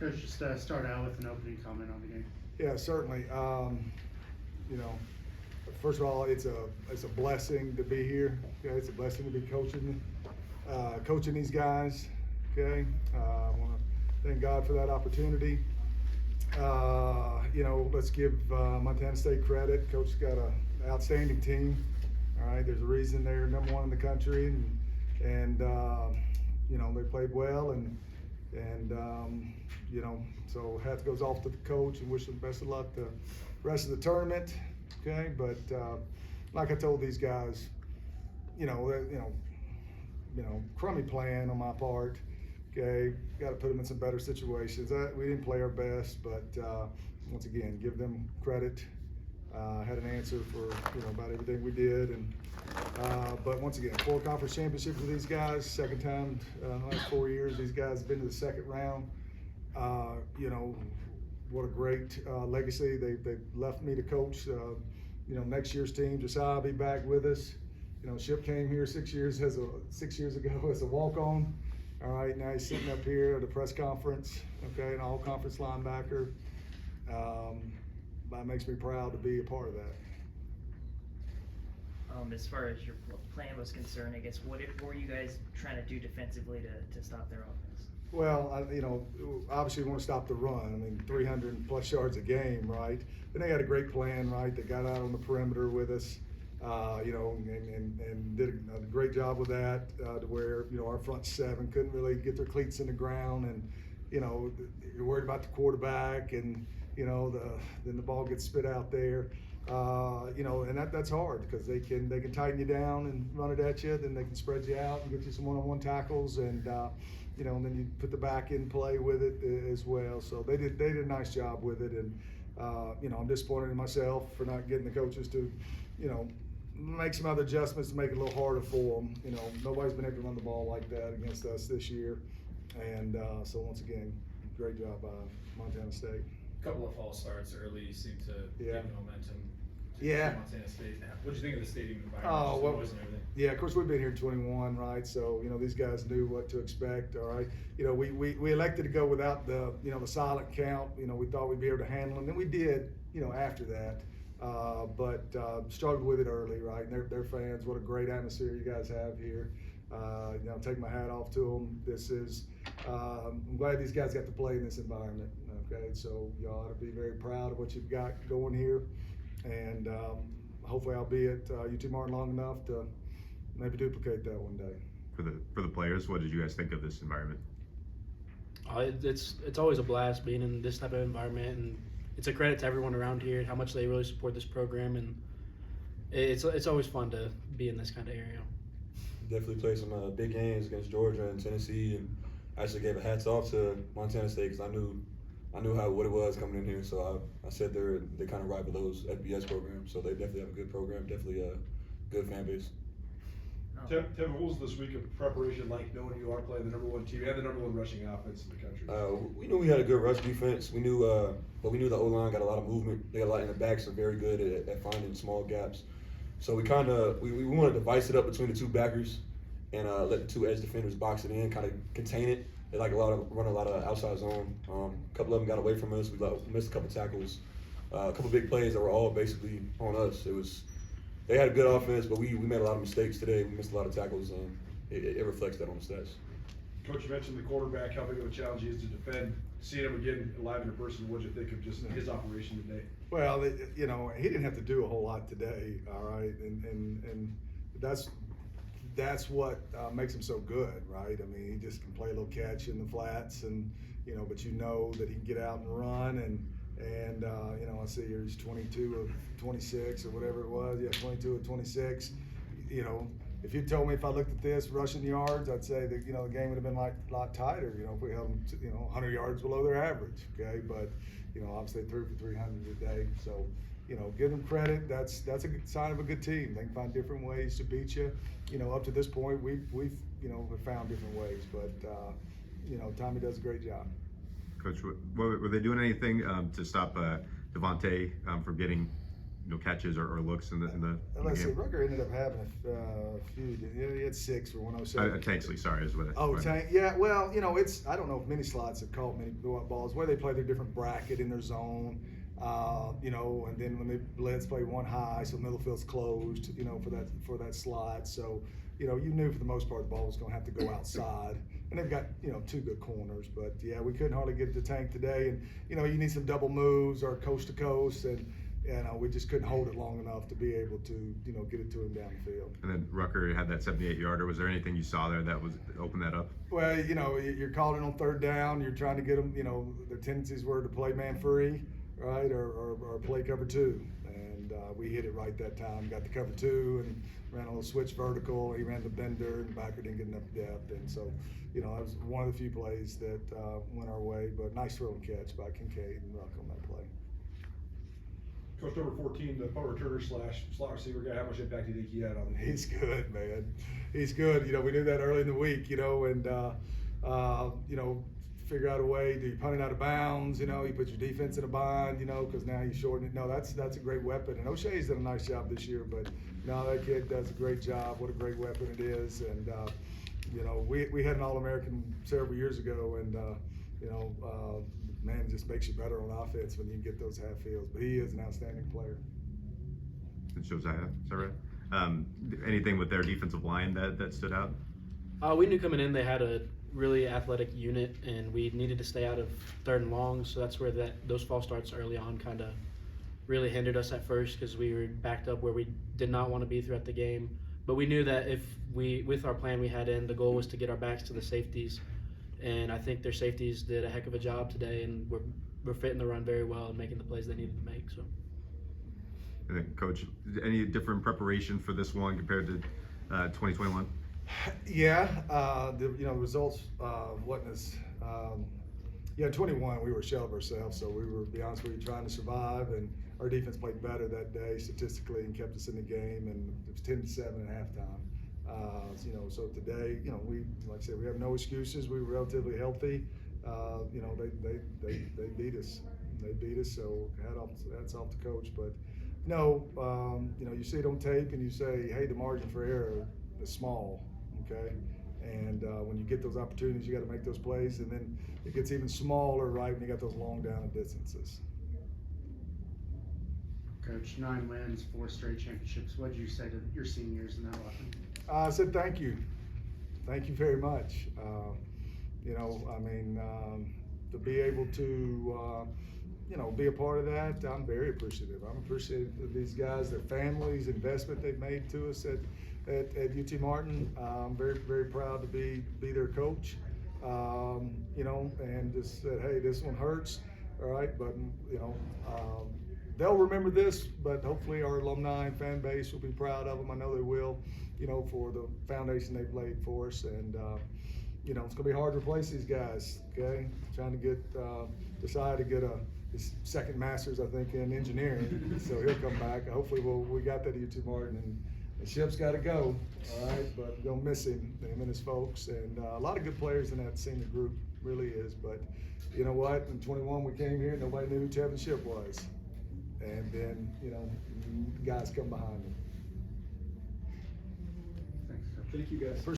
Coach, just start out with an opening comment on the game. Yeah, certainly. You know, first of all, it's a blessing to be here. Okay, it's a blessing to be coaching these guys. Okay, I want to thank God for that opportunity. You know, let's give Montana State credit. Coach's got an outstanding team. All right, there's a reason they're number one in the country, and you know, they played well, and you know, so hat goes off to the coach and wish them best of luck the rest of the tournament. Okay, but like I told these guys, you know, crummy plan on my part. Okay, got to put them in some better situations. We didn't play our best, but once again, give them credit. Had an answer for about everything we did, and but once again, 4 conference championships with these guys. Second time in the last 4 years these guys have been to the second round. You know, what a great legacy they left me to coach. You know, next year's team, Josiah will be back with us. You know, Shipp came here 6 years ago as a walk-on. All right, now he's sitting up here at a press conference. Okay, an all-conference linebacker. That makes me proud to be a part of that. As far as your plan was concerned, I guess, what were you guys trying to do defensively to stop their offense? Well, you know, obviously we want to stop the run. I mean, 300 plus yards a game, right? And they had a great plan, right? They got out on the perimeter with us, you know, and did a great job with that to where, you know, our front 7 couldn't really get their cleats in the ground, and, you know, you're worried about the quarterback, and, you know, then the ball gets spit out there. You know, and that's hard because they can tighten you down and run it at you. Then they can spread you out and get you some one-on-one tackles, and you know, and then you put the back in play with it as well. So they did a nice job with it, and you know, I'm disappointed in myself for not getting the coaches to, you know, make some other adjustments to make it a little harder for them. You know, nobody's been able to run the ball like that against us this year, and so once again, great job by Montana State. Couple of false starts early seemed to Yeah. give momentum to Yeah. Montana State. What did you think of the stadium environment? Oh, well, Noise and everything? yeah, of course we've been here 21, right? So, you know, these guys knew what to expect, all right? You know, we elected to go without the, you know, the silent count. You know, we thought we'd be able to handle them, and we did, you know, after that. But struggled with it early, right? And they're fans. What a great atmosphere you guys have here. You know, take my hat off to them. This is, I'm glad these guys got to play in this environment, okay? So you ought to be very proud of what you've got going here. And hopefully I'll be at UT Martin long enough to maybe duplicate that one day. For the players, what did you guys think of this environment? It's always a blast being in this type of environment, and it's a credit to everyone around here how much they really support this program, and it's always fun to be in this kind of area. Definitely played some big games against Georgia and Tennessee, and I actually gave a hats off to Montana State because I knew what it was coming in here. So I said they kind of rival those FBS programs, so they definitely have a good program, definitely a good fan base. Tevin, what was this week of preparation like, knowing you are playing the #1 team and the #1 rushing offense in the country? We knew we had a good rush defense. We knew, but we knew the O-line got a lot of movement. They got a lot in the backs, are very good at finding small gaps. So we wanted to vice it up between the 2 backers and let the 2 edge defenders box it in, kind of contain it. They like run a lot of outside zone. A couple of them got away from us. We missed a couple tackles, a couple big plays that were all basically on us. They had a good offense, but we made a lot of mistakes today. We missed a lot of tackles, and it reflects that on the stats. Coach, you mentioned the quarterback, how big of a challenge he is to defend. Seeing him again live in person, what did you think of just his operation today? Well, you know, he didn't have to do a whole lot today, all right, and that's what makes him so good, right? I mean, he just can play a little catch in the flats, and you know, but you know that he can get out and run, and you know, I see here he's 22 of 26 or whatever it was. Yeah, 22 of 26. You know, if you told me if I looked at this rushing yards, I'd say that, you know, the game would have been a lot tighter. You know, if we held them, you know, 100 yards below their average. Okay, but you know, obviously they threw for 300 today. So, you know, give them credit. That's a good sign of a good team. They can find different ways to beat you. You know, up to this point, we've you know, we've found different ways, but you know, Tommy does a great job. Coach, were they doing anything to stop Devontae from getting catches or looks in the Let's see, game? Rucker ended up having a few. He had 6 for 107. Tanksley, sorry, is what I. Oh, Tank. Yeah, well, it's, I don't know if many slots have caught many blow-up balls, where they play their different bracket in their zone, and then when they let's play one high, so middle field's closed, for that slot. So, you knew for the most part the ball was going to have to go outside. And they've got, 2 good corners, but yeah, we couldn't hardly get it to Tank today. And, you need some double moves or coast to coast, and we just couldn't hold it long enough to be able to, get it to him down the field. And then Rucker had that 78-yarder. Was there anything you saw there that opened that up? Well, you're calling on 3rd down. You're trying to get them. Their tendencies were to play man free, right, or play cover 2. And we hit it right that time. Got the cover 2 and ran a little switch vertical. He ran the bender, and the backer didn't get enough depth. And so, that was one of the few plays that went our way. But nice throw and catch by Kincaid and Ruck on that play. Coach, number 14, the punt returner / slot receiver guy, how much impact do you think he had on the game? He's good, man. He's good. We knew that early in the week, and figure out a way. Do you punt it out of bounds? You put your defense in a bind, because now you shorten it. No, that's a great weapon. And O'Shea's done a nice job this year, but no, that kid does a great job. What a great weapon it is. And we had an All-American several years ago, and man, it just makes you better on offense when you get those half fields. But he is an outstanding player. It's Josiah, is that right? Anything with their defensive line that stood out? We knew coming in they had a really athletic unit, and we needed to stay out of 3rd and long, so that's where those false starts early on kind of really hindered us at first, because we were backed up where we did not want to be throughout the game. But we knew that with our plan we had the goal was to get our backs to the safeties, and I think their safeties did a heck of a job today, and we're fitting the run very well and making the plays they needed to make. So. And then, Coach, any different preparation for this one compared to 2021? Yeah, the results wasn't as 21 we were a shell of ourselves, so we were, to be honest with you, trying to survive, and our defense played better that day statistically and kept us in the game, and it was 10-7 at halftime. So today, we, like I said, we have no excuses. We were relatively healthy. They beat us. They beat us. So hats off the coach. But no, you see it on tape and you say, hey, the margin for error is small. Okay. And when you get those opportunities, you got to make those plays, and then it gets even smaller, right, when you got those long down and distances. Coach, 9 wins, 4 straight championships. What did you say to your seniors in that locker room? I said thank you. Thank you very much. To be able to, be a part of that, I'm very appreciative. I'm appreciative of these guys, their families, investment they've made to us at UT Martin. I'm very, very proud to be their coach, and just said, hey, this one hurts, all right, but, they'll remember this, but hopefully our alumni and fan base will be proud of them. I know they will, for the foundation they've laid for us. And, it's going to be hard to replace these guys, okay? Trying to get Josiah to get his second master's, I think, in engineering. So he'll come back. Hopefully we got that at UT Martin. And Shipp's got to go, all right? But we're going to miss him and his folks. And a lot of good players in that senior group, really is. But you know what? In 21 we came here, nobody knew who Tevin Shipp was. And then, guys come behind him. Thanks, Coach. Thank you, guys.